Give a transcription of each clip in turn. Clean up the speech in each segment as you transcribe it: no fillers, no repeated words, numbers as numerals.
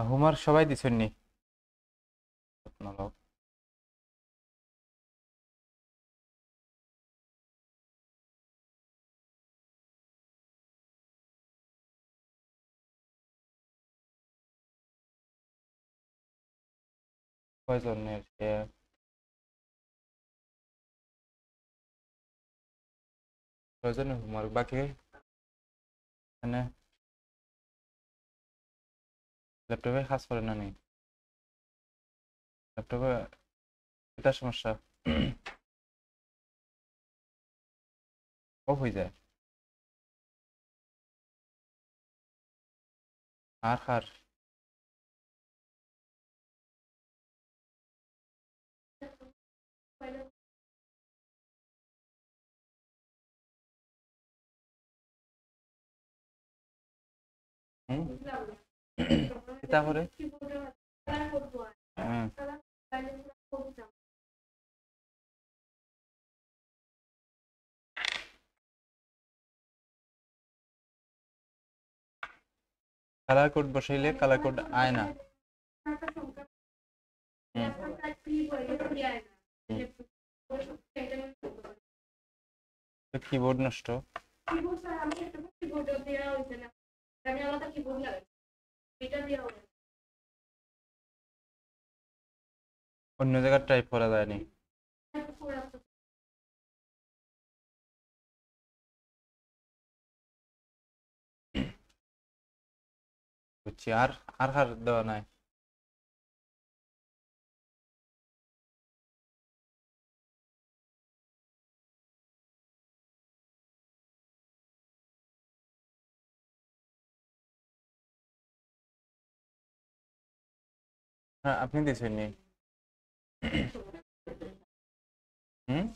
Homework সবাই দিছেন নি? কয়জনের কয়জনের হোমওয়ার্ক বাকি? মানে ল্যাপটপে কাজ করে না নি? ল্যাপটপে এটা সমস্যা অফ হয়ে যায়। আর হুম তারপরে কালার কোড বসাইলে কালার কোড আয় না। কিবোর্ড নষ্ট। অন্য জায়গায় টাইপ করা যায়নি। বুঝছি। আর হার দেওয়া নাই। হ্যাঁ, আপনি দিছেন নি? হুম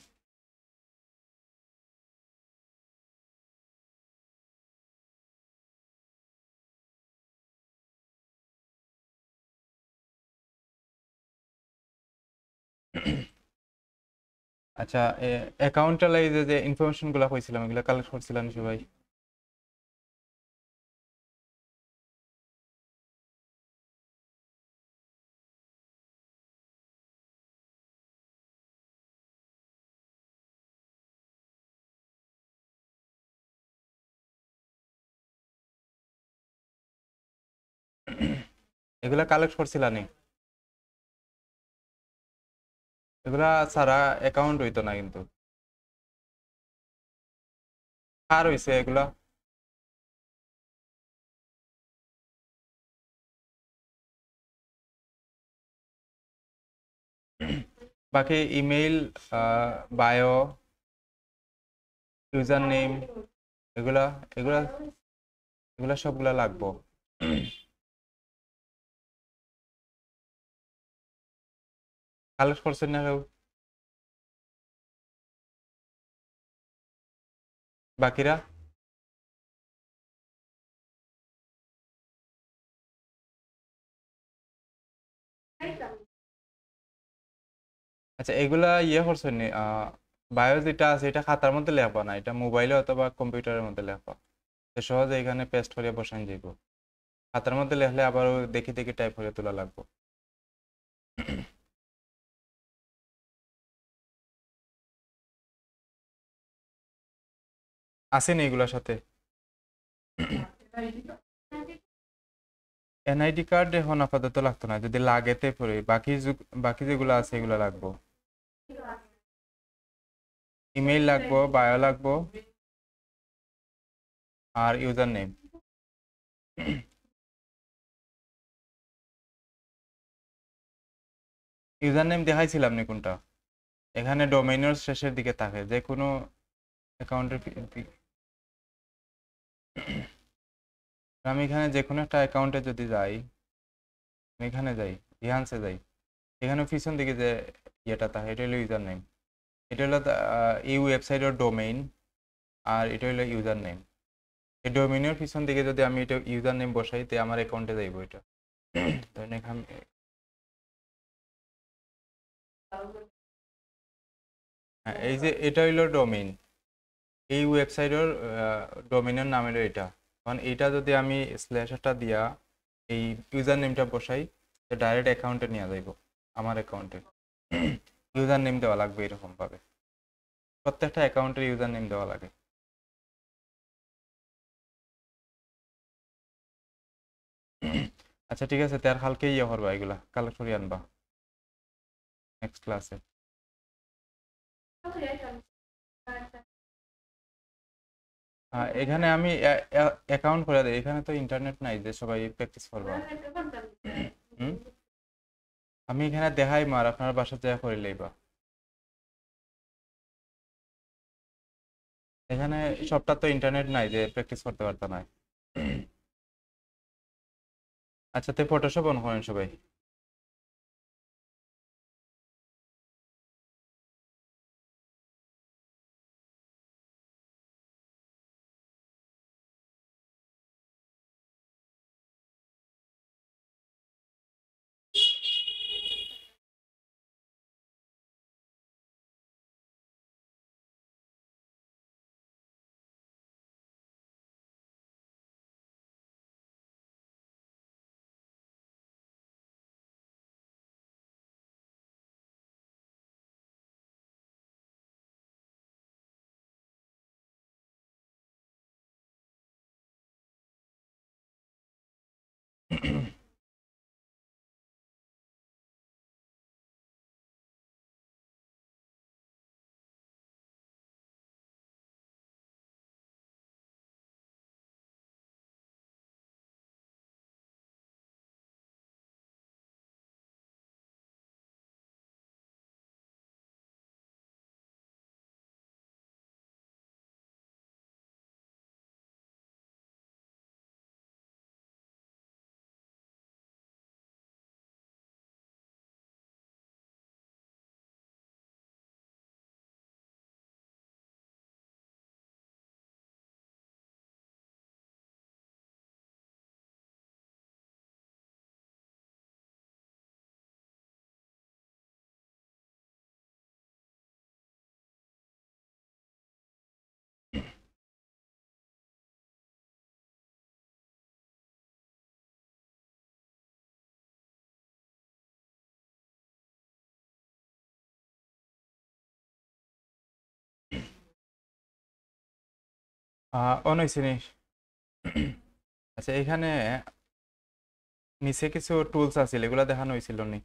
আচ্ছা, অ্যাকাউন্টে যে ইনফরমেশন গুলা কইছিলাম এগুলা কালেক্ট করছিলেন সবাই? এগুলা কালেক্ট করছিলানি? এগুলা ছাড়া অ্যাকাউন্ট হইতো না কিন্তু। আর হইছে এগুলা? বাকি ইমেইল, বায়ো, ইউজার নেম, এগুলা এগুলা এগুলা সবগুলা লাগবো। কালেক্ট করছেন না কেউ? বাকিরা? আচ্ছা, এগুলা ইয়ে করছেন নি? বায়ো যেটা আছে এটা খাতার মধ্যে লেখবা না, এটা মোবাইলে অথবা কম্পিউটারের মধ্যে লেখবা। তো সহজে এখানে পেস্ট করে বসান যাইব। খাতার মধ্যে লেখলে আবার দেখে দেখে টাইপ করে তোলা লাগবে। আসেনি এগুলোর সাথে? এনআইডি কার্ড এখন আপাতত লাগতো না, যদি লাগেতে পরে বাকি যেগুলো আছে এগুলো লাগবো। ইমেইল লাগবো, বায়ো লাগবো, আর ইউজার নেম। ইউজার নেম দেখাইছিলাম নি কোনটা? এখানে ডোমেইনের শেষের দিকে থাকে যে কোনো অ্যাকাউন্টের আমি এখানে যে কোনো একটা অ্যাকাউন্টে যদি যাই, এখানে যাই, ইহান্সে যাই, এখানে পিছন দিকে যে ইয়েটা থাকে এটা হলো ইউজার নেম। এটা হলো এই ওয়েবসাইটের ডোমেইন, আর এটা হলো ইউজার নেম। এই ডোমেইনের পিছন দিকে যদি আমি এটা ইউজার নেম বসাই তে আমার অ্যাকাউন্টে যাইব এটা। ধরেন এখানে হ্যাঁ, এই যে এটা হইলো ডোমেইন, এই ওয়েবসাইটের ডোমেইনের নাম হলো এটা। কারণ এটা যদি আমি স্ল্যাশ একটা দিয়া এই ইউজার নেমটা বসাই, ডাইরেক্ট অ্যাকাউন্টে নিয়ে যাইব, আমার অ্যাকাউন্টে ইউজার নেম দেওয়া লাগবে এরকম ভাবে, প্রত্যেকটা অ্যাকাউন্টের ইউজার নেম দেওয়া লাগে। আচ্ছা ঠিক আছে, তার কালকে ইয়ে করবা, এগুলা কালেক্ট করে আনবা নেক্সট ক্লাসে। এখানে আমি অ্যাকাউন্ট করে দিই, এখানে তো ইন্টারনেট নাই যে সবাই প্র্যাকটিস করবা। হুম? আমি এখানে দেখাই মার, আপনার বাসা যা করে লইবা। এখানে সবটা তো ইন্টারনেট নাই যে প্র্যাকটিস করতে পারতা না। আচ্ছা, তো ফটোশপ অন করেন সবাই। অন হয়েছে নি? আচ্ছা, এখানে নিচে কিছু টুলস আছে, এগুলা দেখানো হয়েছিল নি?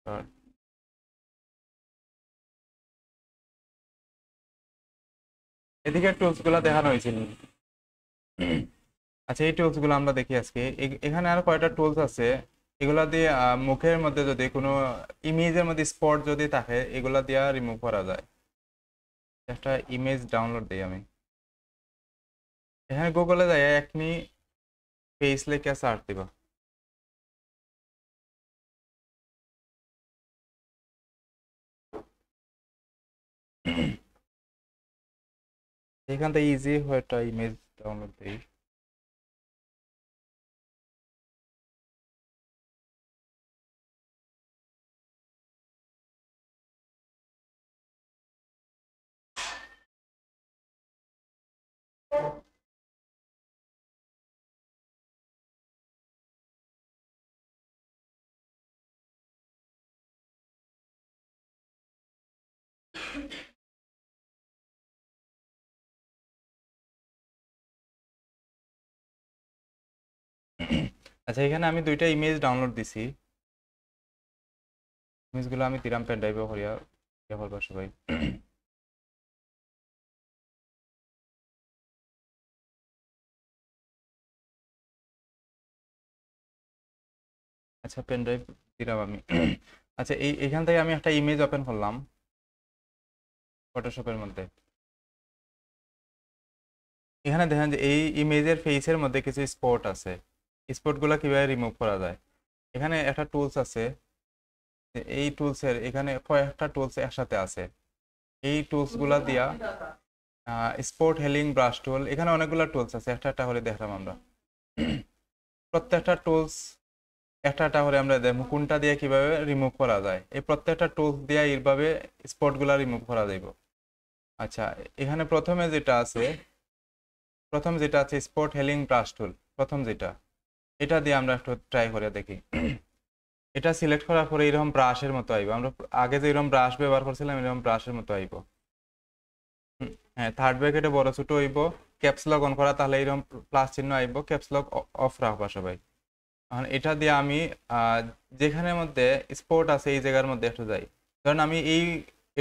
আর এদিকে টুলস গুলা দেখানো হয়েছিল। আচ্ছা, এই টুলস গুলো আমরা দেখি আজকে। এখানে আর কয়টা টুলস আছে, এগুলা দিয়ে মুখের মধ্যে যদি কোনো ইমেজের মধ্যে স্পট যদি থাকে, এগুলা দিয়ে রিমুভ করা যায়। একটা ইমেজ ডাউনলোড দিই আমি। এখানে গুগলে যাই একনি ফেস লিখে সার্চ দিবা। এখান থেকে ইজি একটা ইমেজ ডাউনলোড দিই। আচ্ছা, এখানে আমি দুইটা ইমেজ ডাউনলোড দিছি। ইমেজগুলো আমি দিলাম পেন ড্রাইভে করিয়া, ইয়ে করবা সবাই। আচ্ছা, পেন ড্রাইভ দিলাম আমি। আচ্ছা, এখান থেকে আমি একটা ইমেজ ওপেন করলাম ফটোশপের মধ্যে। এখানে দেখেন যে এই ইমেজের ফেসের মধ্যে কিছু স্পট আছে, স্পটগুলো কিভাবে রিমুভ করা যায়। এখানে একটা টুলস আছে, এই টুলসের এখানে কয়েকটা টুলস একসাথে আছে। এই টুলসগুলা দিয়া স্পট হেলিং ব্রাশ টুল, এখানে অনেকগুলো টুলস আছে, একটা একটা করে দেখলাম আমরা। প্রত্যেকটা টুলস একটা একটা করে আমরা দেখবো কোনটা দিয়ে কিভাবে রিমুভ করা যায়। এই প্রত্যেকটা টুলস দিয়ে এইভাবে স্পটগুলা রিমুভ করা যাইব। আচ্ছা, এখানে প্রথমে যেটা আছে, প্রথম যেটা আছে স্পট হেলিং ব্রাশ টুল, প্রথম যেটা, এটা দিয়ে আমরা একটু ট্রাই করে দেখি। এটা সিলেক্ট করার পরে এরকম ব্রাশের মতো আইব, আমরা আগে যে এরকম ব্রাশ ব্যবহার করছিলাম এরকম ব্রাশের মতো আইব। হ্যাঁ, থার্ড ব্র্যাকেটে বড় ছোট হইব, ক্যাপস লক অন করা, তাহলে এরকম প্লাস চিহ্ন আইব, ক্যাপস লক অফ রাখবা সবাই। এখন এটা দিয়ে আমি যেখানের মধ্যে স্পট আছে এই জায়গার মধ্যে একটু যাই, ধরেন আমি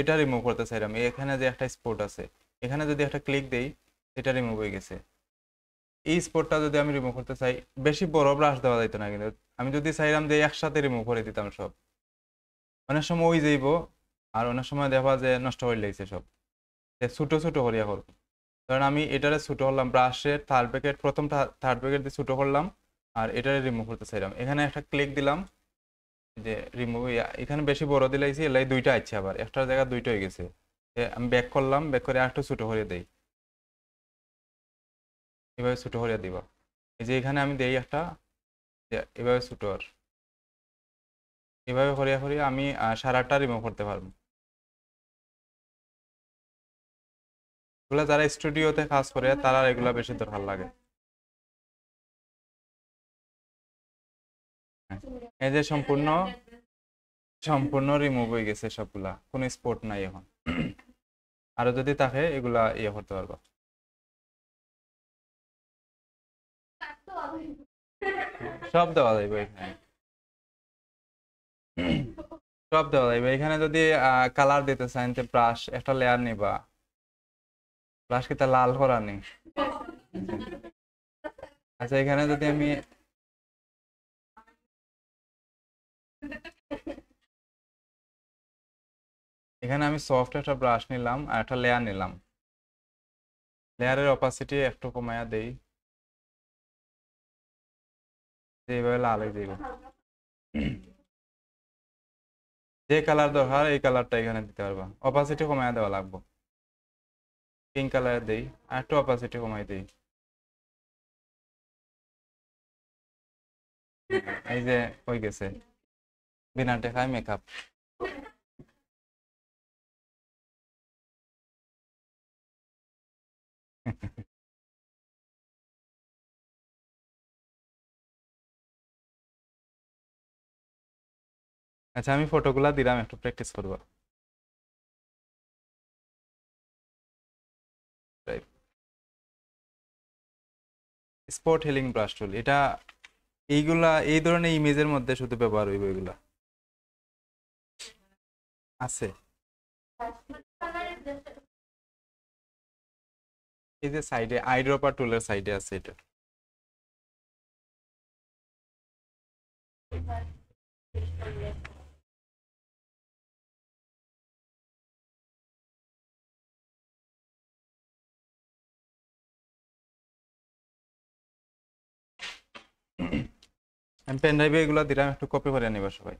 এটা রিমুভ করতে চাইলাম, এখানে যে একটা স্পট আছে এখানে যদি একটা ক্লিক দেই এটা রিমুভ হয়ে গেছে। এই স্পটটা যদি আমি রিমুভ করতে চাই, বেশি বড় ব্রাশ দেওয়া যাইতো না, কিন্তু আমি যদি চাইলাম যে একসাথে রিমুভ করে দিতাম সব, অনেক সময় ওই যাইব, আর অনেক সময় দেখা যে নষ্ট হয়ে লাগছে সব, ছোট ছোট করিয়া করবো। কারণ আমি এটারে ছোট করলাম, ব্রাশের থার্ড ব্র্যাকেট, প্রথম থার্ড ব্র্যাকেট দিয়ে ছোট করলাম, আর এটারে রিমুভ করতে চাইলাম, এখানে একটা ক্লিক দিলাম যে রিমুভ, এখানে বেশি বড় দিলাইছি, এলাই দুইটা আছে, আবার একটার জায়গা দুইটা হয়ে গেছে। আমি ব্যাক করলাম, ব্যাক করে আরেকটু ছোট করে দেই, এভাবে ছোট করে দিবা। এই যে এখানে আমি দেই একটা, এভাবে ছোট, আর এভাবে করিয়া করিয়া আমি সারাটা রিমুভ করতে পারবো। এগুলা যারা স্টুডিওতে কাজ করে তারা এগুলা বেশি দরকার লাগে। হ্যাঁ। এই যে সম্পূর্ণ সম্পূর্ণ রিমুভ হয়ে গেছে সবগুলা, কোনো স্পট নাই এখন। আরো যদি থাকে এগুলা ইয়ে করতে পারবা। সব দেওয়া যাবে এখানে, সব দেওয়া যাবে এখানে। যদি কালার দিতে চান, ব্রাশ একটা লেয়ার নিবা, ব্রাশ কিটা লাল করা নেই। আচ্ছা, এখানে যদি আমি সফট একটা ব্রাশ নিলাম আর একটা লেয়ার নিলাম, লেয়ারের অপাসিটি একটু কমায়া দেই, এইভাবে লাল হয়ে যাইব। যে কালার দরকার এই কালারটা এখানে দিতে পারবা, অপাসিটি কমায়া দেওয়া লাগবে। পিঙ্ক কালার দেই, আর একটু অপাসিটি কমাই দেই। এই যে হয়ে গেছে, বিনা দেখায় মেকআপ। আচ্ছা, আমি ফটোগুলা দিলাম, একটু প্র্যাকটিস করবো। স্পট হিলিং ব্রাশ টুল, এটা এইগুলা এই ধরনের ইমেজের মধ্যে শুধু ব্যবহার হইব, এগুলা আছে। এই যে সাইডে আইড্রপার টুলের সাইডে আছে এটা। আমি পেন ড্রাইভে এগুলো দিলাম, একটু কপি করে নিবা সবাই।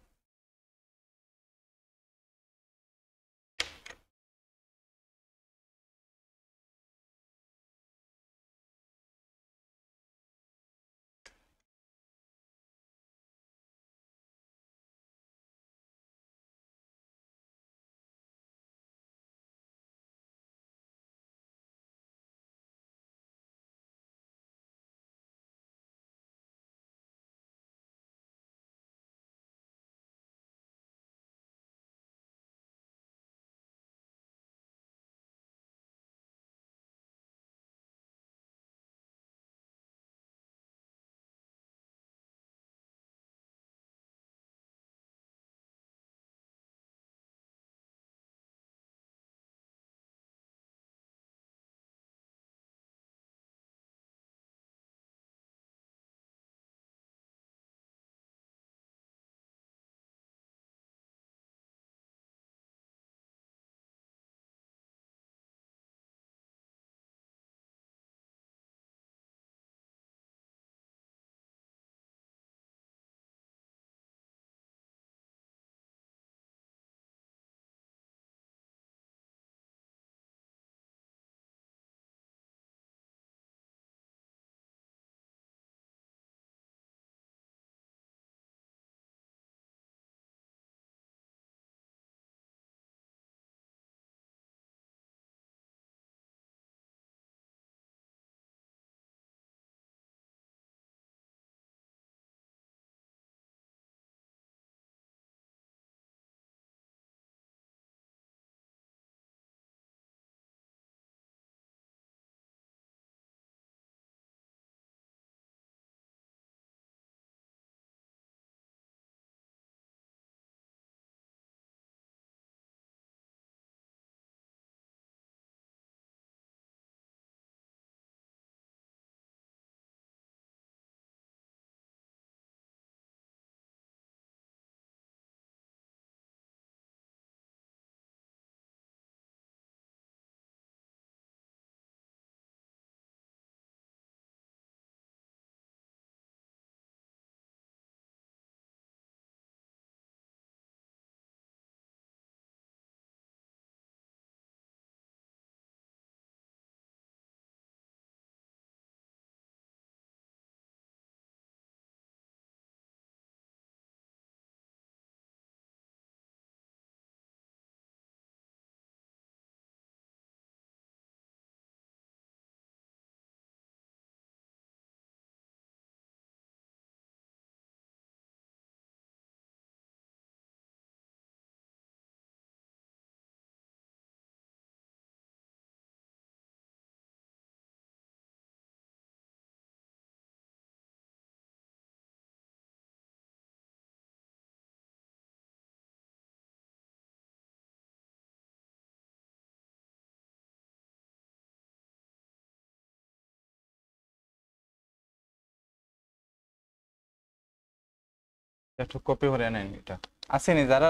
একটু কপি করে নেন এটা। আসেনি যারা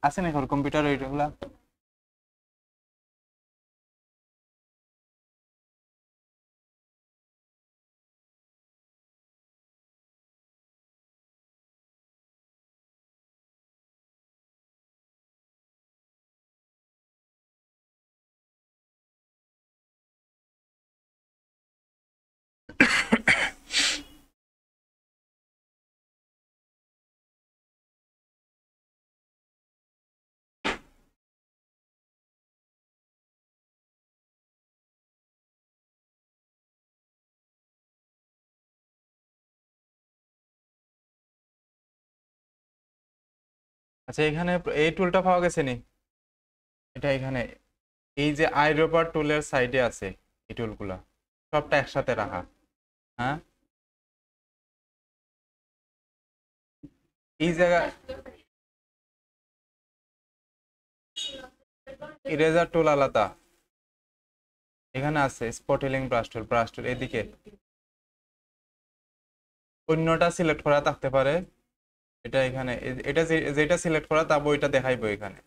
আসেনি কম্পিউটার ওইগুলা। আচ্ছা এখানে এই টুলটা পাওয়া গেছে নি? এটা এখানে এই যে আইড্রপার টুলের সাইডে আছে এই টুলগুলা, সবটা একসাথে রাখা। হ্যাঁ, এই জায়গা ইরেজার টুল আলাদা এখানে আছে, স্পটেলিং ব্রাশ টুল এদিকে অন্যটা সিলেক্ট করা থাকতে পারে। এটা এখানে এটা যেটা সিলেক্ট করা তা বইটা দেখাইবো এখানে।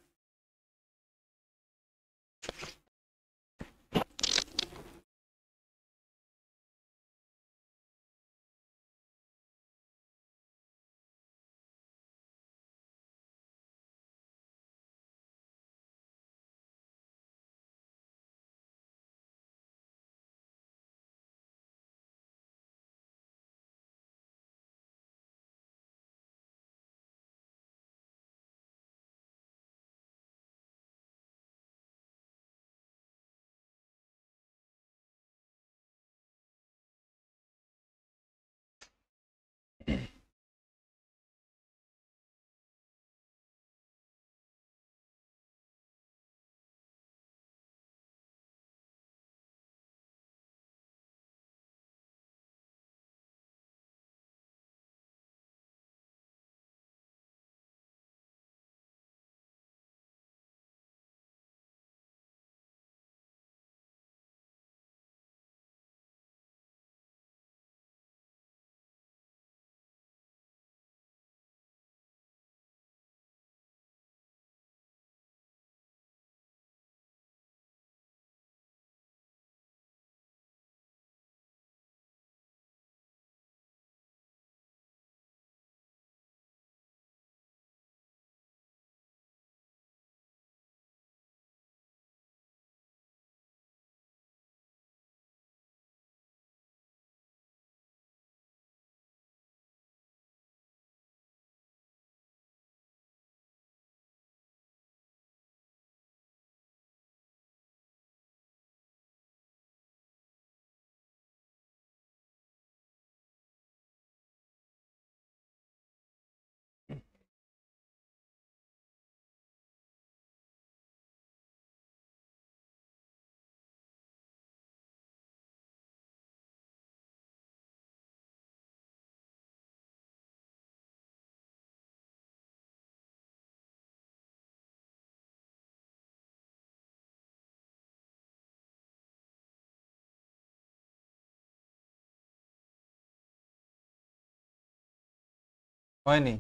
হয়নি?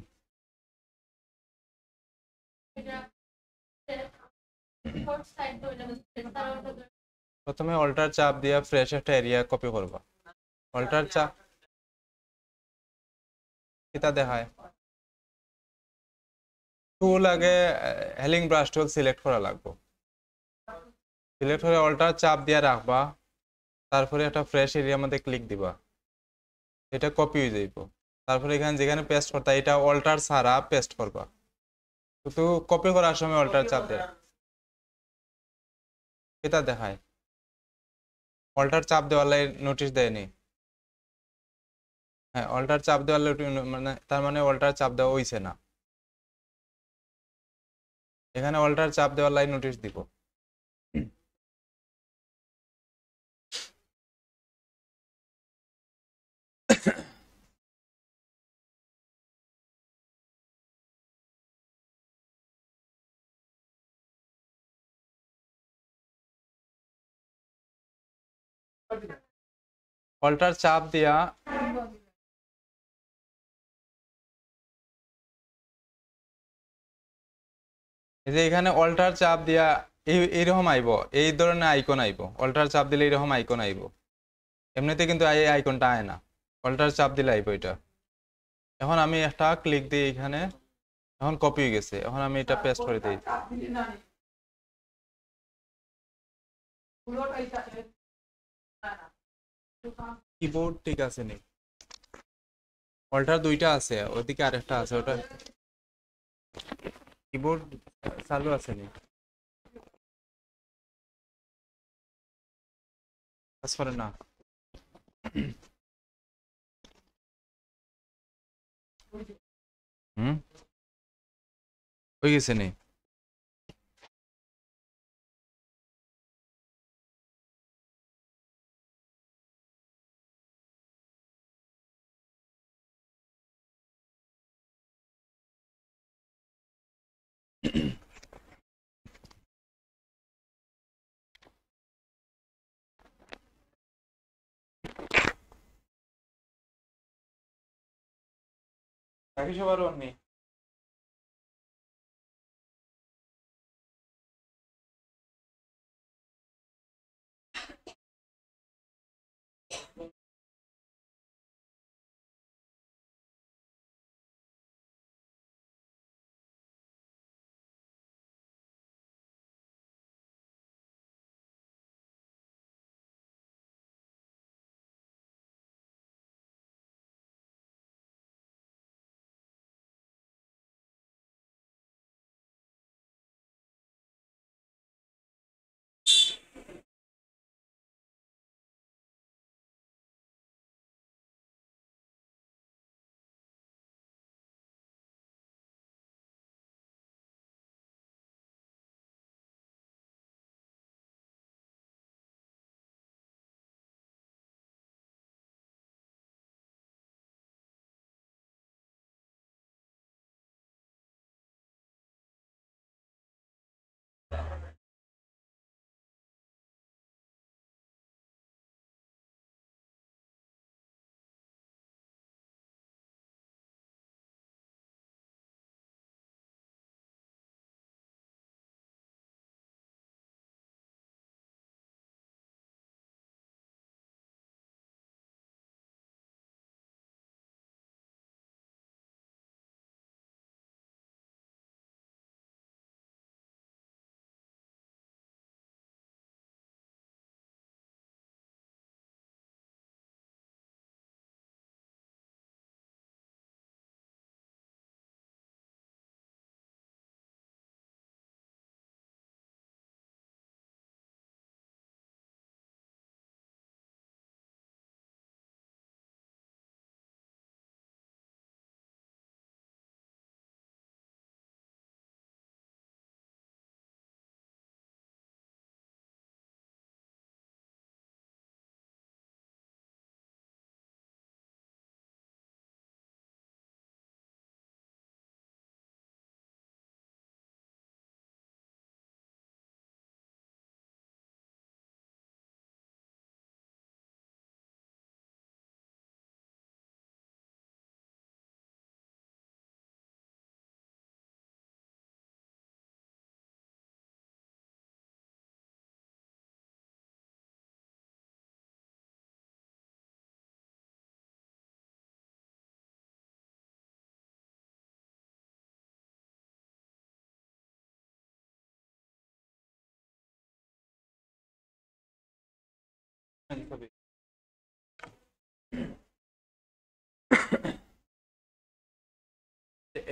প্রথমে অল্টার চাপ দিয়া ফ্রেশ একটা এরিয়া কপি করবা। অল্টার চাপ এটা দেখায় টুল আগে হেলিং ব্রাশ টুল সিলেক্ট করা লাগবে। সিলেক্ট করে অল্টার চাপ দিয়ে রাখবা, তারপরে একটা ফ্রেশ এরিয়ার মধ্যে ক্লিক দিবা, এটা কপি হয়ে যাইব। তারপরে এখানে যেখানে পেস্ট করতে এটা অল্টার ছাড়া পেস্ট করবা, কিন্তু কপি করার সময় অল্টার চাপ দেয় এটা দেখায়। অল্টার চাপ দেওয়ার লাই নোটিশ দেয়নি। হ্যাঁ, অল্টার চাপ দেওয়ার মানে তার মানে অল্টার চাপ দেওয়া হইছে না। এখানে অল্টার চাপ দেওয়ার লাই নোটিশ দিব। অল্টার চাপ দিয়া এই যে এখানে অল্টার চাপ দিয়া এইরকম আইব, এই ধরনের আইকন আইব, অল্টার চাপ দিলে এইরকম আইকন আইব। এমনিতে কিন্তু এই আইকনটা আয় না, অল্টার চাপ দিলে আইব এটা। এখন আমি একটা ক্লিক দিই এখানে, এখন কপি হয়ে গেছে, এখন আমি এটা পেস্ট করে দিই। কিবোর্ড ঠিক আছে নি, অল্টার দুইটা আছে, ওদিকে আরেকটা আছে, ওটা কিবোর্ড চালু আছে নি, কাজ করে না। হুম, হয়ে গেছে নি। বাকি সবার অন্য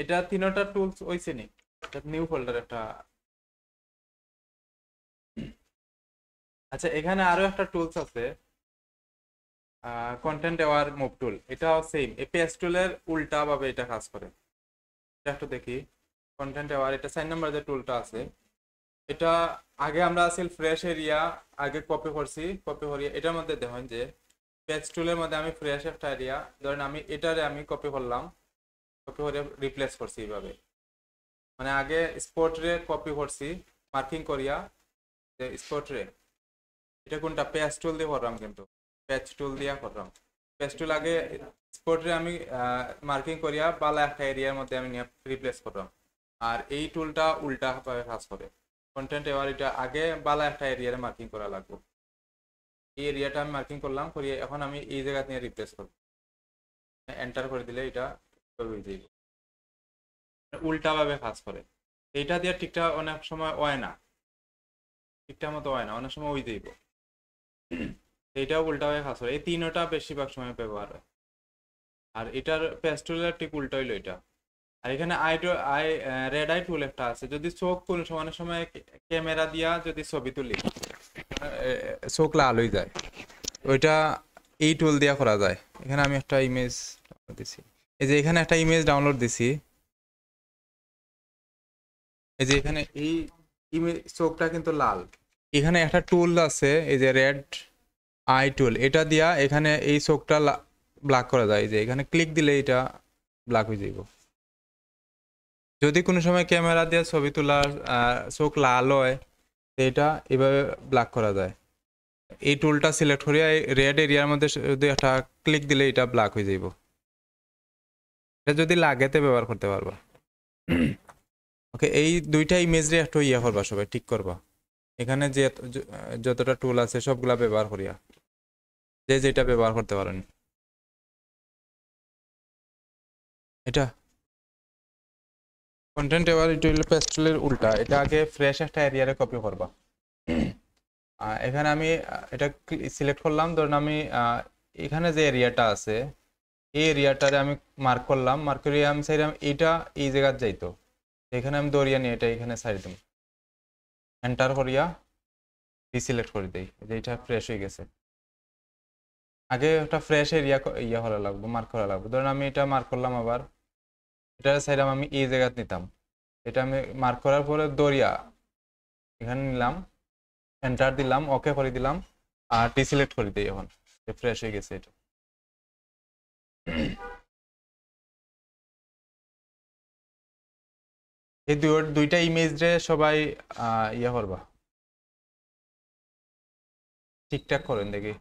এটা তিনটা টুলস হইছে নি, এটা নিউ ফোল্ডার একটা। আচ্ছা, এখানে আরো একটা টুলস আছে, কন্টেন্ট অ্যাওয়ার মুভ টুল, এটাও সেম এই পেজ টুলের উল্টা ভাবে এটা কাজ করে। এটা একটু দেখি, কন্টেন্ট অ্যাওয়ার, এটা 4 নাম্বার যে টুলটা আছে, এটা আগে আমরা আছিল ফ্রেশ এরিয়া, আগে কপি করছি, কপি করিয়া এটার মধ্যে দেখেন যে পেজ টুলের মধ্যে আমি ফ্রেশ একটা এরিয়া, ধরেন আমি এটারে আমি কপি করলাম, কপি করে রিপ্লেস করছি এইভাবে। মানে আগে স্পট রে কপি করছি মার্কিং করিয়া, যে স্পট রে, এটা কোনটা পেজ টুল দিয়ে করলাম, কিন্তু পেজ টুল দিয়া করলাম। পেজ টুল আগে স্পট রে আমি মার্কিং করিয়া বালা একটা এরিয়ার মধ্যে আমি নিয়ে রিপ্লেস করলাম। আর এই টুলটা উল্টা ভাবে কাজ করে। কন্টেন্ট এবার এটা আগে বালা একটা এরিয়ারে মার্কিং করা লাগবে। এই এরিয়াটা আমি মার্কিং করলাম, করিয়ে এখন আমি এই জায়গা নিয়ে রিপ্লেস করব, এন্টার করে দিলে এটা হয়ে যাবে। উল্টা ভাবে কাজ করে। এইটা দিয়ে ঠিকঠাক অনেক সময় হয় না, ঠিকঠাক মতো হয় না, অনেক সময় ওই যাইব। এইটাও উল্টা ভাবে কাজ করে। এই তিনটা বেশিরভাগ সময় ব্যবহার হয়। আর এটার পেস্টুলার ঠিক উল্টা হইলো এটা। আর এখানে আই রেড আই টুল একটা আছে, যদি চোখ কোন সময় অনেক সময় ক্যামেরা দিয়া যদি ছবি তুলি চোখ লাল হয়ে যায়, ওইটা এই টুল দিয়া করা যায়। এখানে আমি একটা ইমেজ দিছি, এই যে এখানে একটা ইমেজ ডাউনলোড দিছি, এই যে এখানে এই ইমেজ চোখটা কিন্তু লাল। এখানে একটা টুল আছে এই যে রেড আই টুল, এটা দিয়া এখানে এই চোখটা ব্ল্যাক করা যায়। এই যে এখানে ক্লিক দিলে এটা ব্ল্যাক হয়ে যাইব। যদি কোনো সময় ক্যামেরা দিয়ে ছবি তোলার চোখ লাল হয়, এটা এভাবে ব্ল্যাক করা যায়। এই টুলটা সিলেক্ট করিয়া রেড এরিয়ার মধ্যে যদি একটা ক্লিক দিলে এটা ব্ল্যাক হয়ে যাইব। এটা যদি লাগেতে ব্যবহার করতে পারবা। ওকে, এই দুইটা ইমেজরে একটু ইয়ে করবা, সবাই ঠিক করবা। এখানে যে যতটা টুল আছে সবগুলা ব্যবহার করিয়া, যে যেটা ব্যবহার করতে পারেন। এটা কন্টেন্ট এবার এটা হলো পেস্টুলের উল্টা। এটা আগে ফ্রেশ একটা এরিয়ারে কপি করবা। এখানে আমি এটা সিলেক্ট করলাম, ধরুন আমি এখানে যে এরিয়াটা আছে এই এরিয়াটারে আমি মার্ক করলাম, মার্ক করিয়ে আমি চাইলাম এইটা এই জায়গায় যাইতো, এখানে আমি দৌড়িয়ে নিয়ে এটা এখানে সাইড দিই, এন্টার করিয়া ডিসিলেক্ট করে দিই, যে এটা ফ্রেশ হয়ে গেছে। আগে একটা ফ্রেশ এরিয়া ইয়া করা লাগবে, মার্ক করা লাগবে। ধরুন আমি এটা মার্ক করলাম, আবার এটা চাইলাম আমি এই জায়গায় নিতাম, এটা আমি মার্ক করার পরে দৌড়িয়া এখানে নিলাম, এন্টার দিলাম, ওকে করে দিলাম, আর ডিসিলেক্ট করে দিই, এখন ফ্রেশ হয়ে গেছে এটা। এই দুইটা ইমেজ রে সবাই ইয়ে করবা, ঠিকঠাক করেন দেখি।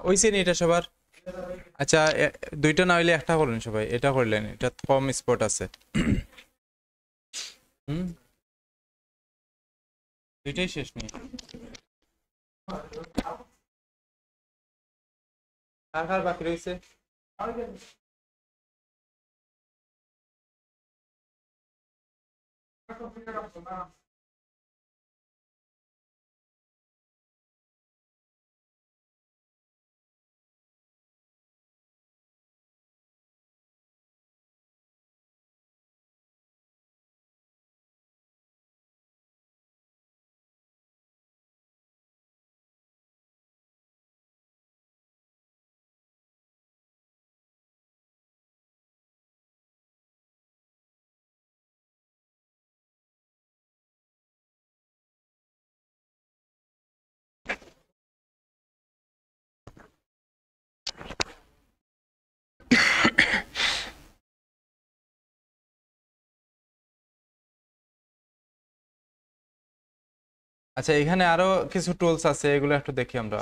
ওইছে নি এটা সবার? আচ্ছা, দুইটা না হইলে একটা করলেন সবাই, এটা করলেন, এটা কম স্পট আছে। হুম, দুইটাই শেষ নেই। কার কার বাকি রয়েছে? আচ্ছা, এখানে আরো কিছু টুলস আছে, এগুলো একটু দেখি আমরা।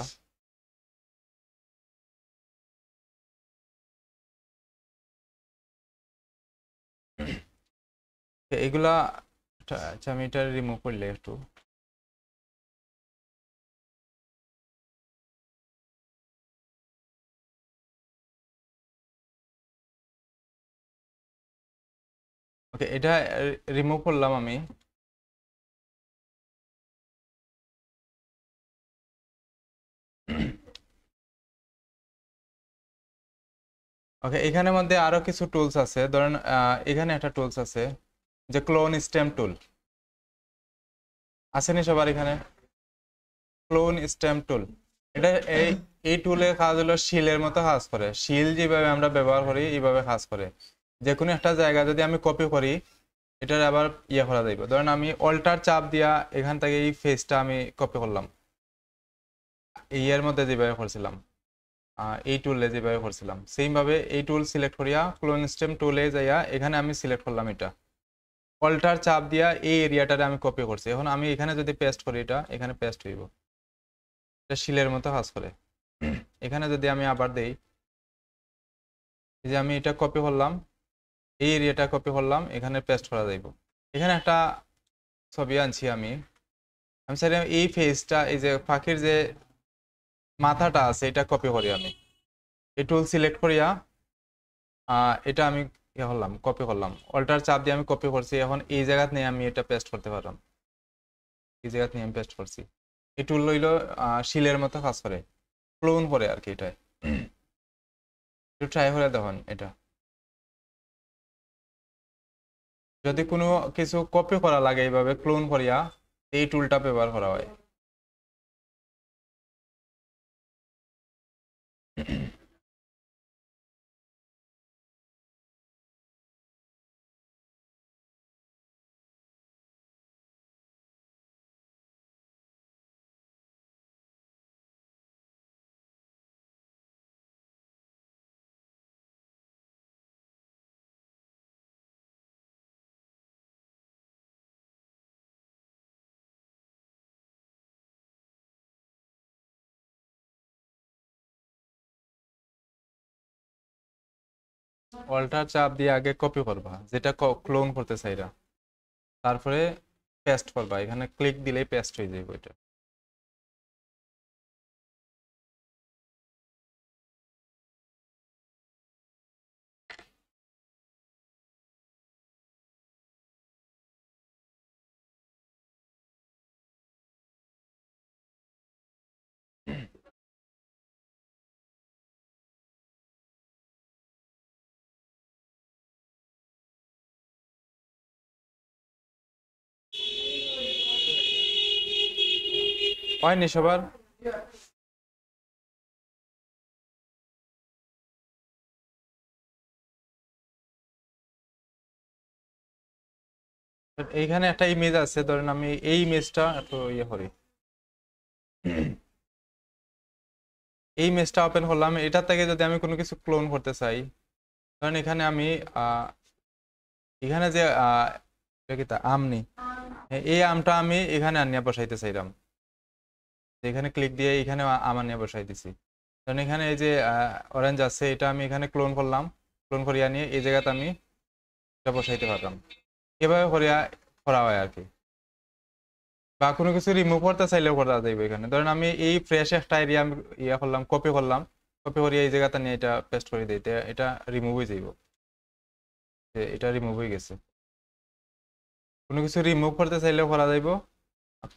এগুলা আচ্ছা, আমি এটা রিমুভ করলে একটু। ওকে, এটা রিমুভ করলাম আমি। ওকে, এখানের মধ্যে আরো কিছু টুলস আছে, ধরেন এখানে একটা টুলস আছে যে ক্লোন স্টেম টুল। আসেনি সবার এখানে? ক্লোন স্টেম টুল, এটা এই টুলের কাজ হলো শিলের মতো কাজ করে। শিল যেভাবে আমরা ব্যবহার করি এইভাবে কাজ করে। যে কোনো একটা জায়গা যদি আমি কপি করি, এটার আবার ইয়ে করা যাইবে। ধরেন আমি অল্টার চাপ দিয়া এখান থেকে এই ফেসটা আমি কপি করলাম, এই এর মধ্যে যেভাবে করছিলাম, এই টুলে যেভাবে করছিলাম সেম ভাবে এই টুল সিলেক্ট করিয়া ক্লোন স্টেম টুলে যাইয়া এখানে আমি সিলেক্ট করলাম, এটা অল্টার চাপ দিয়া এই এরিয়াটারে আমি কপি করছি। এখন আমি এখানে যদি পেস্ট করি, এটা এখানে পেস্ট হইব। এটা শিলের মতো কাজ করে। এখানে যদি আমি আবার দেই, এই যে আমি এটা কপি করলাম, এই এরিয়াটা কপি করলাম, এখানে পেস্ট করা যাইব। এখানে একটা ছবি আনছি আমি। আমি চাইলাম এই ফেসটা, এই যে পাখির যে মাথাটা আছে, এটা কপি করি আমি। এই টুল সিলেক্ট করিয়া এটা আমি ইয়ে করলাম, কপি করলাম, অল্টার চাপ দিয়ে আমি কপি করছি। এখন এই জায়গাত নিয়ে আমি এটা পেস্ট করতে পারলাম, এই জায়গাত নিয়ে আমি পেস্ট করছি। এই টুল লইলো শিলের মতো কাজ করে, ক্লোন করে আর কি। এটা একটু ট্রাই করে দেখুন। এটা যদি কোনো কিছু কপি করা লাগে এইভাবে ক্লোন করিয়া, এই টুলটা ব্যবহার করা হয়। অল্টার চাপ দিয়ে আগে কপি করবা যেটা ক্লোন করতে চাইরা, তারপরে পেস্ট করবা। এখানে ক্লিক দিলেই পেস্ট হয়ে যাবে এটা। হয়নি সবার? এইখানে একটা ইমেজ আছে, ধরেন আমি এই ইমেজটা একটু ইয়ে করি, এই ইমেজটা ওপেন করলাম। এটা থেকে যদি আমি কোনো কিছু ক্লোন করতে চাই, ধরেন এখানে আমি এখানে যে এটা কি তা আম নি, এই আমটা আমি এখানে আনিয়া বসাইতে চাইলাম। এখানে ক্লিক দিয়ে এখানে আম আনিয়া বসাই দিছি। কারণ এখানে এই যে অরেঞ্জ আছে, এটা আমি এখানে ক্লোন করলাম, ক্লোন করিয়া নিয়ে এই জায়গাতে আমি এটা বসাইতে পারলাম। এভাবে করিয়া করা হয় আর কি। বা কোনো কিছু রিমুভ করতে চাইলেও করা যাবে এখানে। ধরেন আমি এই ফ্রেশ একটা এরিয়া ইয়া করলাম, কপি করলাম, কপি করিয়া এই জায়গাতে নিয়ে এটা পেস্ট করে দিই, এটা রিমুভ হয়ে যাইব, এটা রিমুভ হয়ে গেছে। কোনো কিছু রিমুভ করতে চাইলেও করা যাইব,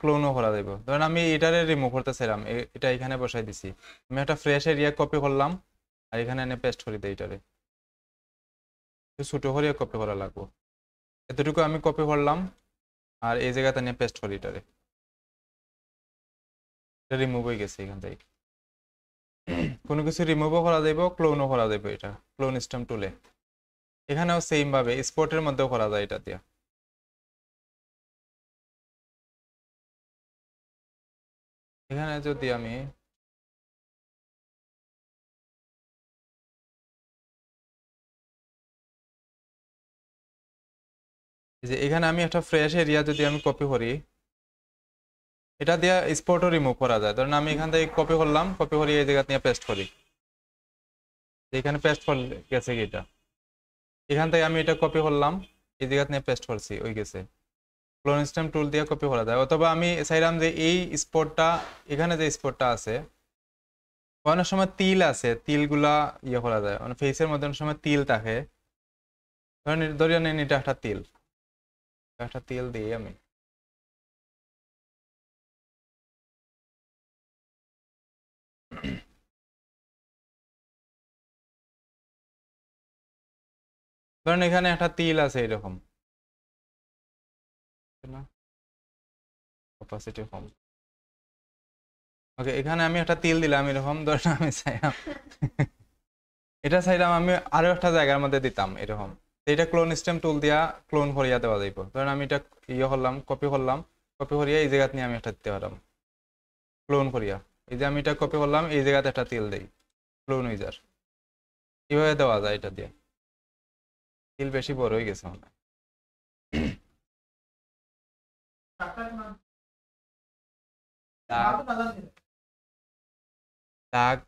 ক্লোনও করা যাইব। ধরেন আমি এটারে রিমুভ করতে চাইলাম, এটা এখানে বসাই দিছি, আমি একটা ফ্রেশ এরিয়া কপি করলাম আর এখানে এনে পেস্ট করে দিই, এটারে ছোট করিয়া কপি করা লাগবো। এতটুকু আমি কপি করলাম আর এই জায়গাতে নিয়ে পেস্ট করি, এটারে এটা রিমুভ হয়ে গেছে এখান থেকে। কোনো কিছু রিমুভও করা যাইব, ক্লোনও করা যাইব, এটা ক্লোন স্টেম টুলে। এখানেও সেম ভাবে স্পটের মধ্যেও করা যায় এটা দিয়া। এখানে যদি আমি যে এখানে আমি একটা ফ্রেশ এরিয়া যদি আমি কপি করি, এটা দিয়ে স্পটও রিমুভ করা যায়। ধরেন আমি এখান থেকে কপি করলাম, কপি করি এই জায়গা নিয়ে পেস্ট করি, এখানে পেস্ট করলে গেছে কি এটা। এখান থেকে আমি এটা কপি করলাম, এই জায়গা নিয়ে পেস্ট করছি, ওই গেছে। ক্লোন স্টেম টুল দিয়ে কপি করা যায়। অথবা আমি চাইলাম যে এই স্পটটা, এখানে যে স্পটটা আছে, অনেক সময় তিল আছে, তিলগুলা ইয়ে করা যায়, মানে ফেসের মধ্যে অনেক সময় তিল থাকে। ধরিয়া নেন এটা একটা তিল, একটা তিল দিই আমি। ধরেন এখানে একটা তিল আছে এরকম, অপাসিটি কম। ওকে, এখানে আমি একটা তিল দিলাম এরকম। ধরেন আমি চাইলাম এটা চাইলাম আমি আরো একটা জায়গার মধ্যে দিতাম এরকম, এটা ক্লোন স্টেম টুল দিয়া ক্লোন করিয়া দেওয়া যাইব। ধরেন আমি এটা ইয়ে করলাম, কপি করলাম, কপি করিয়া এই জায়গাতে নিয়ে আমি একটা দিতে পারলাম ক্লোন করিয়া। এই যে আমি এটা কপি করলাম, এই জায়গাতে একটা তিল দেই, ক্লোন উইজার। কিভাবে দেওয়া যায় এটা দিয়ে? তিল বেশি বড় হয়ে গেছে মনে হয়। দাগ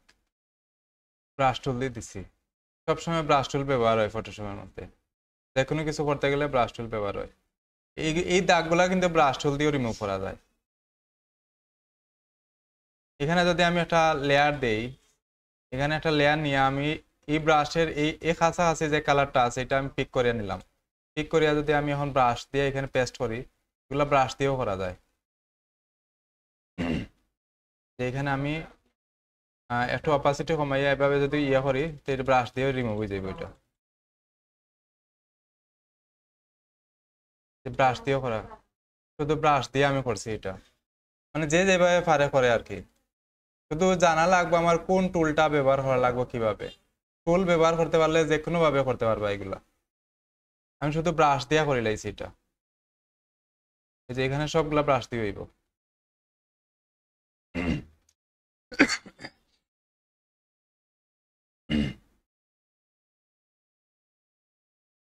ব্রাশ টুল দিয়ে দিছি। সবসময় ব্রাশ টুল ব্যবহার হয় ফটোশপের মধ্যে, যে কোনো কিছু করতে গেলে ব্রাশ টুল ব্যবহার হয়। এই দাগগুলা কিন্তু ব্রাশ টুল দিয়েও রিমুভ করা যায়। এখানে যদি আমি একটা লেয়ার দেই, এখানে একটা লেয়ার নিয়ে আমি এই ব্রাশের এই কাছাকাছি যে কালারটা আছে এটা আমি পিক করে নিলাম। পিক করিয়া যদি আমি এখন ব্রাশ দিয়ে এখানে পেস্ট করি, এগুলো ব্রাশ দিয়েও করা যায়। এখানে আমি একটু অপাসিটি কমাইয়া এভাবে যদি ইয়ে করি, তো এটা ব্রাশ দিয়েও রিমুভ হয়ে যাবে। এটা ব্রাশ দিয়েও করা, শুধু ব্রাশ দিয়ে আমি করছি এটা, মানে যে যেভাবে পারে করে আর কি। শুধু জানা লাগবে আমার কোন টুলটা ব্যবহার করা লাগবে, কিভাবে। টুল ব্যবহার করতে পারলে যে কোনো ভাবে করতে পারবা এগুলা। আমি শুধু ব্রাশ দিয়া করে লাইছি এটা, এই যে এখানে সবগুলা ব্রাশ দিয়ে হইব।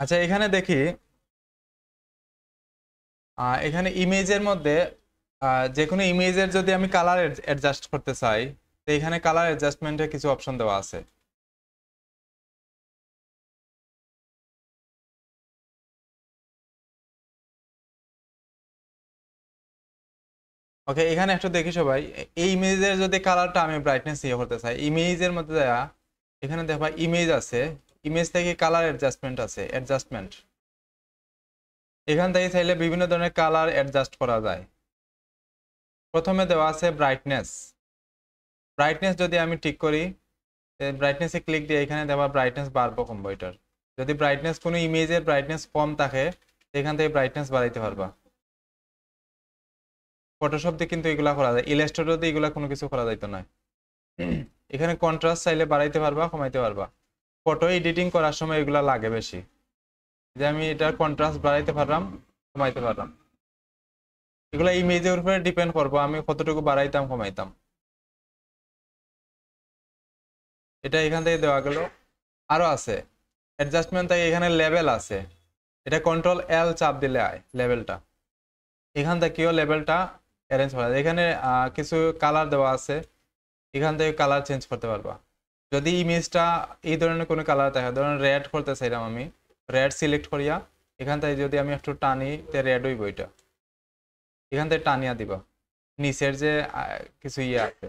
আচ্ছা, এখানে দেখি এখানে ইমেজের মধ্যে যে কোনো ইমেজের যদি আমি কালার অ্যাডজাস্ট করতে চাই, তো এখানে কালার অ্যাডজাস্টমেন্টের কিছু অপশন দেওয়া আছে। ওকে, এখানে একটু দেখি সবাই, এই ইমেজের যদি কালারটা আমি ব্রাইটনেস ইয়ে করতে চাই, ইমেজের মধ্যে দেয়া এখানে দেখবা ইমেজ আছে, ইমেজ থেকে কালার অ্যাডজাস্টমেন্ট আছে, অ্যাডজাস্টমেন্ট। এখান থেকে চাইলে বিভিন্ন ধরনের কালার অ্যাডজাস্ট করা যায়। প্রথমে দেওয়া আছে ব্রাইটনেস। ব্রাইটনেস যদি আমি ঠিক করি, ব্রাইটনেসে ক্লিক দিয়ে এখানে দেওয়া ব্রাইটনেস বাড়বো কমবো এটার। যদি ব্রাইটনেস কোনো ইমেজের ব্রাইটনেস কম থাকে, এখান থেকে ব্রাইটনেস বাড়াইতে পারবা। ফটোশপ দিয়ে কিন্তু এগুলা করা যায়, ইলাস্ট্রেটর দিয়ে এগুলা কোনো কিছু করা যাইতো না। এখানে কন্ট্রাস্ট চাইলে বাড়াইতে পারবা, কমাইতে পারবা। ফটো এডিটিং করার সময় এগুলা লাগে বেশি, যে আমি এটার কন্ট্রাস্ট বাড়াইতে পারলাম, কমাইতে পারলাম। এগুলা ইমেজের উপরে ডিপেন্ড করবো আমি কতটুকু বাড়াইতাম কমাইতাম। এটা এখান থেকে দেওয়া গেল। আরো আছে অ্যাডজাস্টমেন্ট থেকে, এখানে লেভেল আছে, এটা কন্ট্রোল এল চাপ দিলে আয় লেভেলটা। এখান থেকেও লেভেলটা অ্যারেঞ্জ করা যায়। এখানে কিছু কালার দেওয়া আছে, এখান থেকে কালার চেঞ্জ করতে পারবা। যদি ইমেজটা এই ধরনের কোনো কালার থাকে, ধরুন রেড করতে চাইলাম, আমি রেড সিলেক্ট করিয়া এখান থেকে যদি আমি একটু টানি তে রেড হইব, এটা এখান থেকে টানিয়া দিবা। নিচের যে কিছু ইয়ে আছে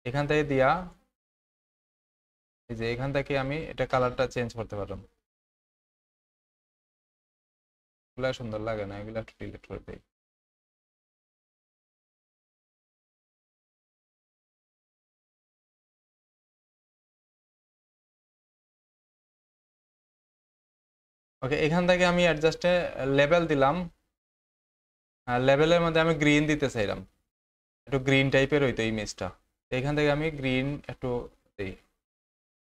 এখান থেকে দিয়া এই যে এখান থেকে আমি এটা কালারটা চেঞ্জ করতে পারলাম। এগুলা সুন্দর লাগে না, এগুলা একটু ডিলিট করে দিই। ওকে, এখান থেকে আমি অ্যাডজাস্টে লেভেল দিলাম। লেভেলের মধ্যে আমি গ্রিন দিতে চাইলাম, একটু গ্রিন টাইপের হইতো ইমেজটা। এখান থেকে আমি গ্রিন একটু দিই।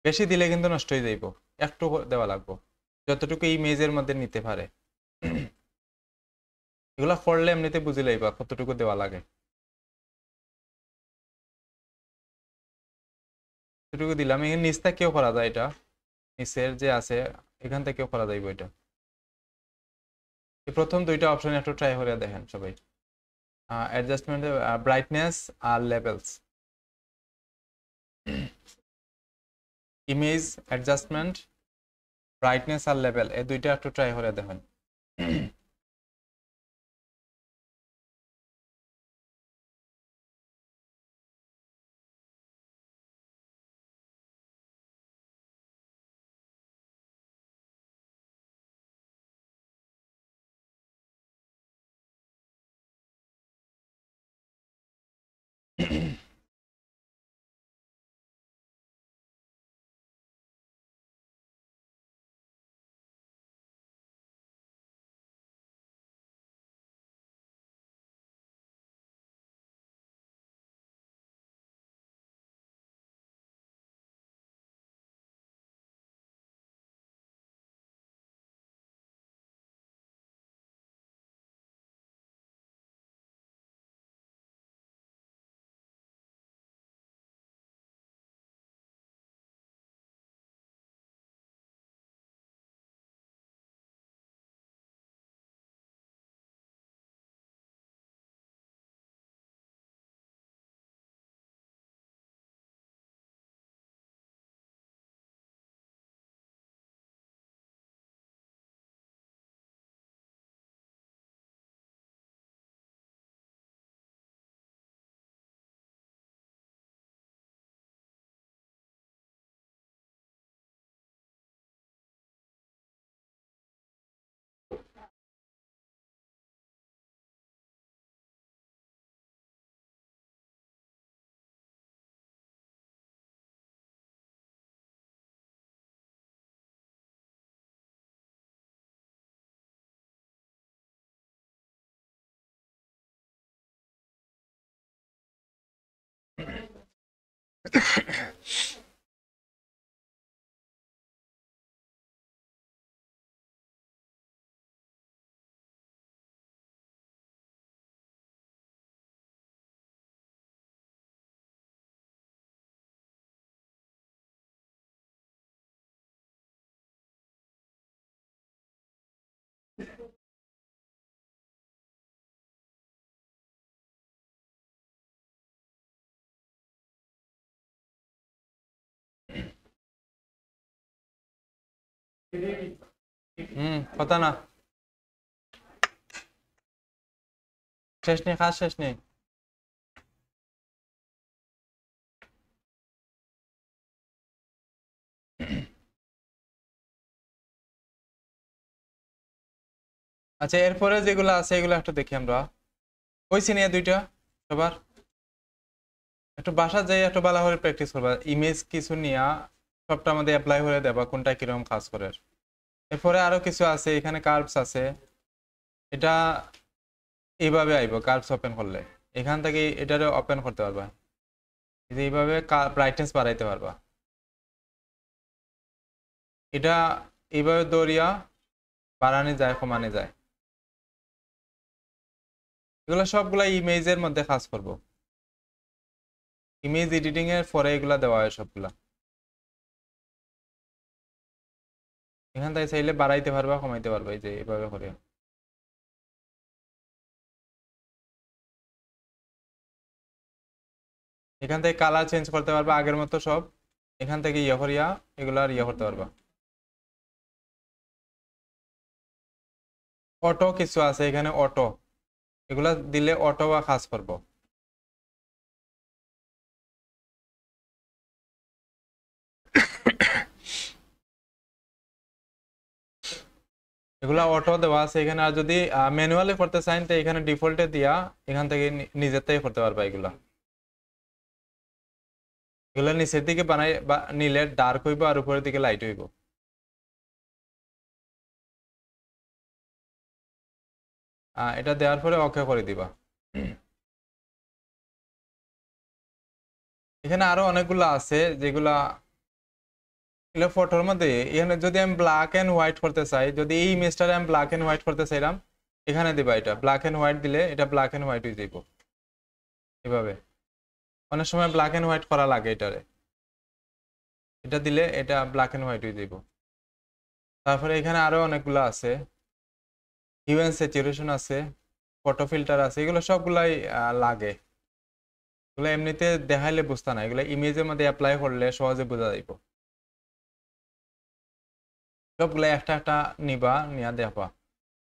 বেশি দিলে কিন্তু নষ্ট হয়ে যাইব, একটু দেওয়া লাগবো যতটুকু ইমেজের মধ্যে নিতে পারে। এগুলা পড়লে এমনিতে বুঝে লাইবা কতটুকু দেওয়া লাগে। এতটুকু দিলাম। এখানে নিচ থেকেও করা যায়, এটা নিচের যে আছে এখান থেকেও করা যাইব এটা। এই প্রথম দুইটা অপশন একটু ট্রাই করে দেখেন সবাই। অ্যাডজাস্টমেন্ট, ব্রাইটনেস আর লেভেলস, ইমেজ অ্যাডজাস্টমেন্ট, ব্রাইটনেস আর লেভেল, এই দুইটা একটু ট্রাই করে দেখেন। কথা না, শেষ নেই, কাজ শেষ নেই। আচ্ছা, এরপরে যেগুলো আছে এগুলো একটু দেখি আমরা। হয়েছে নিয়ে দুইটা সবার, একটু বাসা যাই একটু ভালো করে প্র্যাকটিস করবা। ইমেজ কিছু নিয়ে সবটা আমাদের অ্যাপ্লাই করে দেবা কোনটা কিরকম কাজ করে। এরপরে আরো কিছু আছে, এখানে কার্ভস আছে, এটা এইভাবে আইব। কার্ভস ওপেন করলে এখান থেকে এটারে ওপেন করতে পারবা, এইভাবে ব্রাইটনেস বাড়াইতে পারবা। এটা এইভাবে দৌড়িয়া বাড়ানো যায়, কমানো যায়। এগুলো সবগুলা ইমেজের মধ্যে কাজ করব। ইমেজ এডিটিং এর পরে এগুলা দেওয়া হয় সবগুলা। এখান থেকে চাইলে বাড়াইতে পারবা, কমাইতে পারবা, এই যে এইভাবে করে। এখান থেকে কালার চেঞ্জ করতে পারবা আগের মতো সব, এখান থেকে ইয়ে করিয়া এগুলো আর ইয়ে করতে পারবা। অটো কিছু আছে এখানে, অটো এগুলা দিলে অটো বা কাজ করবো। এগুলা অটো দেওয়া আছে এখানে, আর যদি ম্যানুয়ালি করতে চান তো এখানে ডিফল্টে দিয়া এখান থেকে নিজের থেকে করতে পারবা। এগুলা এগুলা নিচের দিকে বানাই বা নিলে ডার্ক হইব আর উপরের দিকে লাইট হইব। এটা দেওয়ার পরে ওকে করে দিবা। এখানে আরো অনেকগুলো আছে যেগুলা এগুলো ফটোর মধ্যে, এখানে যদি আমি ব্ল্যাক এন্ড হোয়াইট করতে চাই, যদি এই ইমেজটারে আমি ব্ল্যাক এন্ড হোয়াইট করতে চাইলাম, এখানে দিবা এটা ব্ল্যাক এন্ড হোয়াইট দিলে এটা ব্ল্যাক এন্ড হোয়াইট হয়ে যাইব। এভাবে অনেক সময় ব্ল্যাক এন্ড হোয়াইট করা লাগে এটারে, এটা দিলে এটা ব্ল্যাক এন্ড হোয়াইট হয়ে যাইব। তারপরে এখানে আরো অনেকগুলো আছে, হিউ এন্ড স্যাচুরেশন আছে, ফটো ফিল্টার আছে, এগুলো সবগুলাই লাগে। এগুলো এমনিতে দেখাইলে বুঝতে না, এগুলো ইমেজের মধ্যে অ্যাপ্লাই করলে সহজে বোঝা যাইব। সবগুলো একটা একটা নিবা, নিয়া দেখবা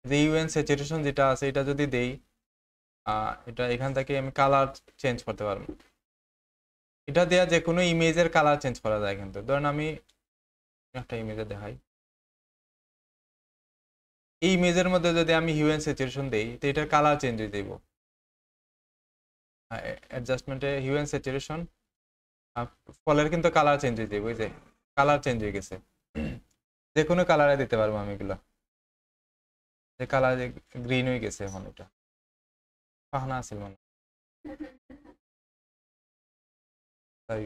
যে ইউএন স্যাচুরেশন যেটা আছে এটা যদি দেই, এটা এখান থেকে আমি কালার চেঞ্জ করতে পারবো। এটা দেওয়া যে কোনো ইমেজের কালার চেঞ্জ করা যায়, কিন্তু ধরেন আমি একটা ইমেজে দেখাই, এই ইমেজের মধ্যে যদি আমি হিউ এন্ড স্যাচুরেশন দেই তো এটার কালার চেঞ্জ হয়ে যাইব। অ্যাডজাস্টমেন্টে হিউ এন্ড স্যাচুরেশন, ফলের কিন্তু কালার চেঞ্জ হয়ে যাইব, ওই যে কালার চেঞ্জ হয়ে গেছে। যে কোনো কালারে দিতে পারবো আমি এগুলা, যে কালার গ্রিন হয়ে গেছে এখন, এটা পাহনা আছে মনে হয়।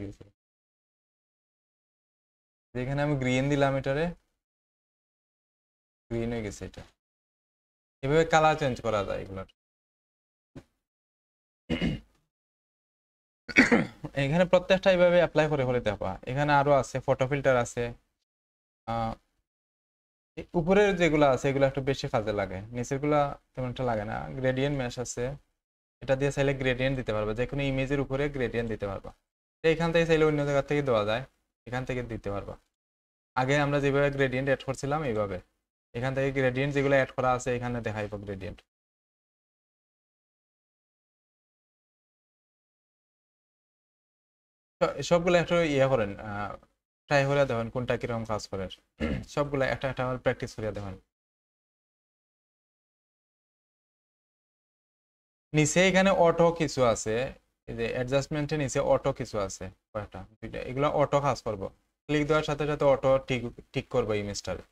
যেখানে আমি গ্রিন দিলাম এটারে, গ্রিন হয়ে গেছে এটা। এভাবে কালার চেঞ্জ করা যায় এগুলোর। এখানে প্রত্যেকটা এইভাবে অ্যাপ্লাই করে করে দেখবা। এখানে আরো আছে, ফটো ফিল্টার আছে। উপরের যেগুলো আছে এগুলো একটু বেশি কাজে লাগে, নিচের গুলা তেমন একটা লাগে না। গ্রেডিয়েন্ট ম্যাশ আছে, এটা দিয়ে চাইলে গ্রেডিয়েন্ট দিতে পারবা, যে কোনো ইমেজের উপরে গ্রেডিয়েন্ট দিতে পারবা। এখান থেকে চাইলে অন্য জায়গা থেকে দেওয়া যায়, এখান থেকে দিতে পারবা। আগে আমরা যেভাবে গ্রেডিয়েন্ট অ্যাড করছিলাম এইভাবে, এখান থেকে গ্রেডিয়েন্ট যেগুলো অ্যাড করা আছে এখানে দেখাইবো গ্রেডিয়েন্ট। সবগুলো একটু ইয়ে করেন, ট্রাই করে দেখেন কোনটা কিরকম কাজ করে। সবগুলো একটা একটা প্র্যাকটিস করে দেখেন। নিচে এখানে অটো কিছু আছে, এই যে অ্যাডজাস্টমেন্টের নিচে অটো কিছু আছে কয়েকটা, দুইটা, এগুলো অটো কাজ করবো। ক্লিক দেওয়ার সাথে সাথে অটো ঠিক ঠিক করবো ইমেজটারে।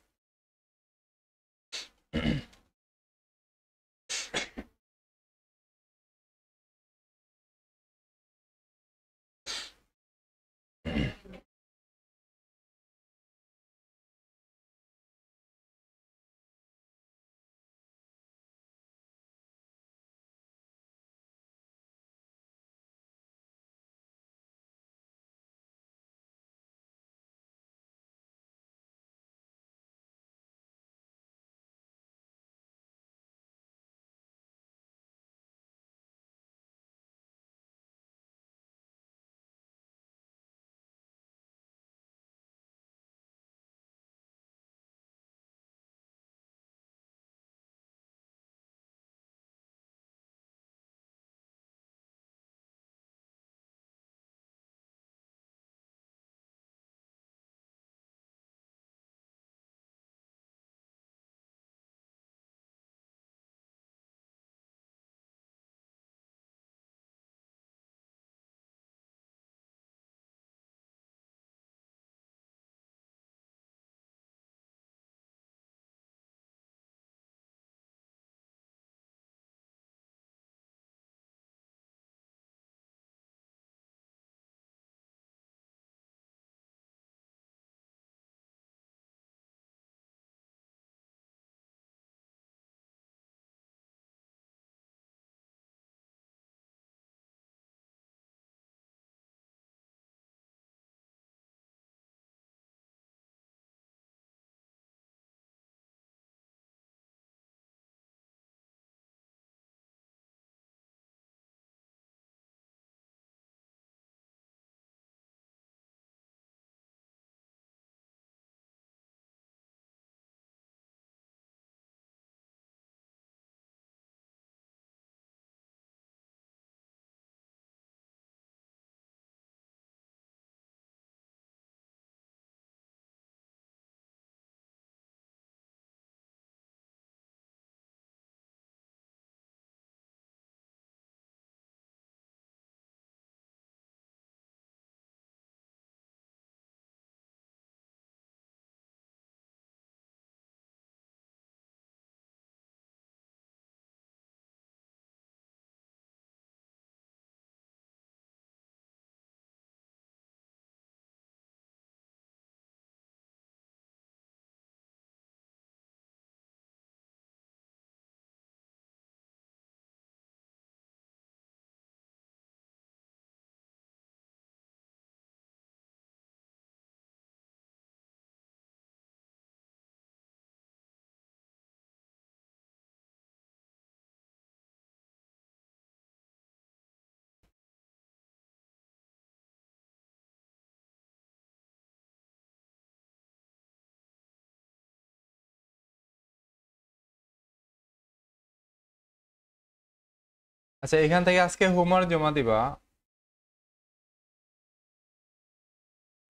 আচ্ছা, এখান থেকে আজকে হোমওয়ার্ক জমা দিবা,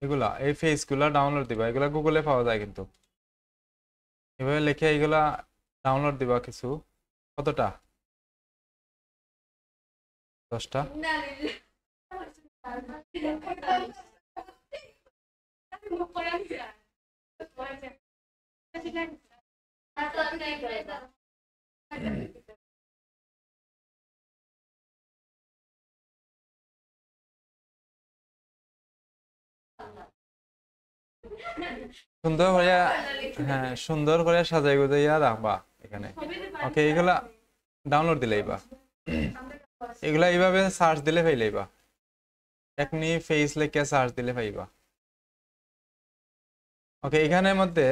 এগুলা এই ফেসগুলা ডাউনলোড দিবা, এগুলা গুগলে পাওয়া যায় কিন্তু। এভাবে লিখে এগুলা ডাউনলোড দিবা কিছু। কতটা? 10টা? সুন্দর করে, হ্যাঁ সুন্দর করে সাজাই গুজাইয়া রাখবা এখানে। ওকে, এগুলা ডাউনলোড দিলেইবা, এগুলা এইভাবে সার্চ দিলে পাইলেইবা, এখনি ফেস লিখে সার্চ দিলে পাইবা। ওকে, এখানের মধ্যে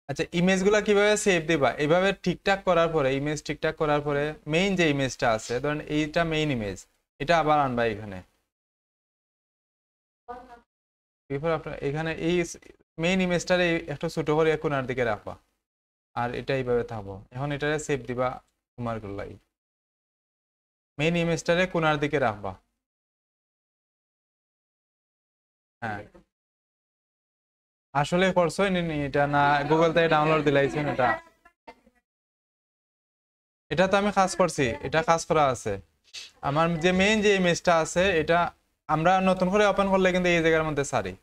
আচ্ছা ইমেজগুলা কিভাবে সেভ দিবা, এইভাবে ঠিকঠাক করার পরে, ইমেজ ঠিকঠাক করার পরে মেইন যে ইমেজটা আছে, ধরেন এইটা মেইন ইমেজ, এটা আবার আনবা এখানে। এরপর আপনার এখানে এই মেইন ইমেজটার একটু ছোট করে কোণার দিকে রাখবা, আর এটা এইভাবে থাকবো। এখন এটারে সেভ দিবা তোমার গুলাই, মেইন ইমেজটারে কোণার দিকে রাখবা। হ্যাঁ, আসলে করছোই নি এটা, না গুগল থেকে ডাউনলোড দিলাইছেন এটা? এটা তো আমি কাজ করছি, এটা কাজ করা আছে। আমার যে মেইন যে ইমেজটা আছে, এটা আমরা নতুন করে ওপেন করলে কিন্তু এই জায়গার মধ্যে ছাড়ি,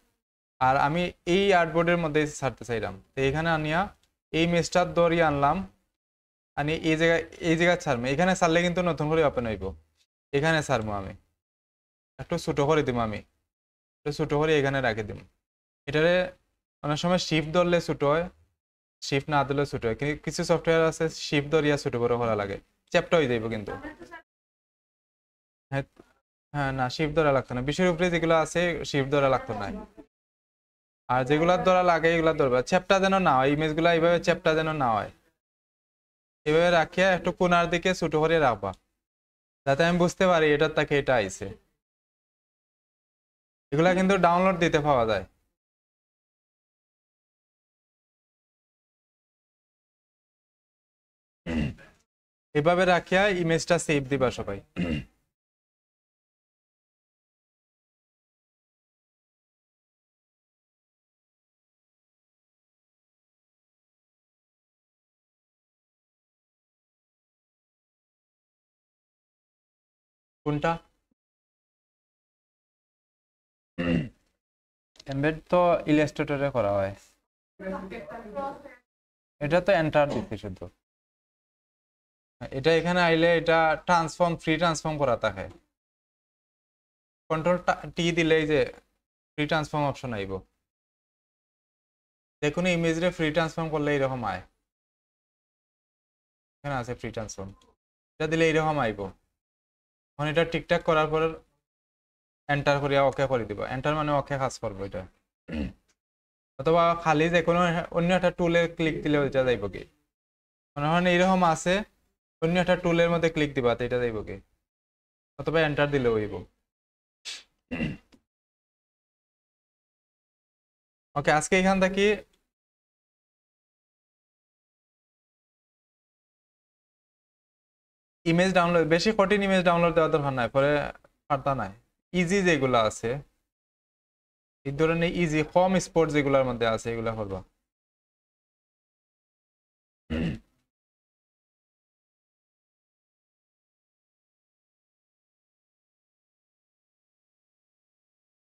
আর আমি এই আর্টবোর্ডের মধ্যে ছাড়তে চাইলাম, তো এখানে আনিয়া এই ইমেজটা দড়িয়ে আনলাম, আনি এই জায়গায় ছাড়বো। এখানে ছাড়লে কিন্তু নতুন করে ওপেন হইব, এখানে ছাড়বো আমি, একটু ছোট করে দিব, আমি একটু ছোট করে এখানে রাখে দিব। এটারে অনেক সময় শিফট ধরলে ছোট হয়, শিফট না দিলে ছোট হয়, কিন্তু কিছু সফটওয়্যার আছে শিফট ধরিয়া ছোট করে করা লাগে, চ্যাপ্টা হয়ে যাইব কিন্তু। হ্যাঁ, হ্যাঁ না শিফট ধরা লাগতো না, বিষয়ের উপরে যেগুলো আছে শিফট ধরা লাগতো না, আর যেগুলার ধরা লাগে এগুলা ধরবে। চ্যাপ্টা যেন না হয়, ইমেজগুলা এইভাবে চ্যাপ্টা যেন না হয়, এভাবে রাখিয়া একটু কোণার দিকে ছোট করে রাখবা, যাতে আমি বুঝতে পারি এটার থেকে এটা আইছে। এগুলা কিন্তু ডাউনলোড দিতে পাওয়া যায়। এভাবে রাখিয়া ইমেজটা সেভ দিবা সবাই। কোনটা? এমবেড তো ইলাস্ট্রেটরে করা হয়, এটা তো এন্টার দিতে শুধু। এটা এখানে আইলে এটা ট্রান্সফর্ম, ফ্রি ট্রান্সফর্ম করা থাকে, কন্ট্রোল টি দিলেই যে ফ্রি ট্রান্সফর্ম অপশন আইব, দেখুন ইমেজ রে ফ্রি ট্রান্সফর্ম করলে এরকম আয়, এখানে আছে ফ্রি ট্রান্সফর্ম, এটা দিলে এরকম আইব। এখন এটা ঠিকঠাক করার পর এন্টার করিয়া ওকে করে দিব, এন্টার মানে ওকে কাজ করবো এটা। অথবা খালি যে কোনো অন্য একটা টুলে ক্লিক দিলে এটা যাইব কি, মনে হয় এরকম আছে, অন্য একটা টুলের মধ্যে ক্লিক দিবা তো এটা যাইব কি, অথবা এন্টার দিলে হইব। ওকে, আজকে এখান থেকে ইমেজ ডাউনলোড, বেশি কঠিন ইমেজ ডাউনলোড দেওয়ার দরকার নাই, পরে পারতা নাই। ইজি যেগুলো আছে, এই ধরনের ইজি কম স্পোর্ট যেগুলোর মধ্যে আছে এগুলা করবা।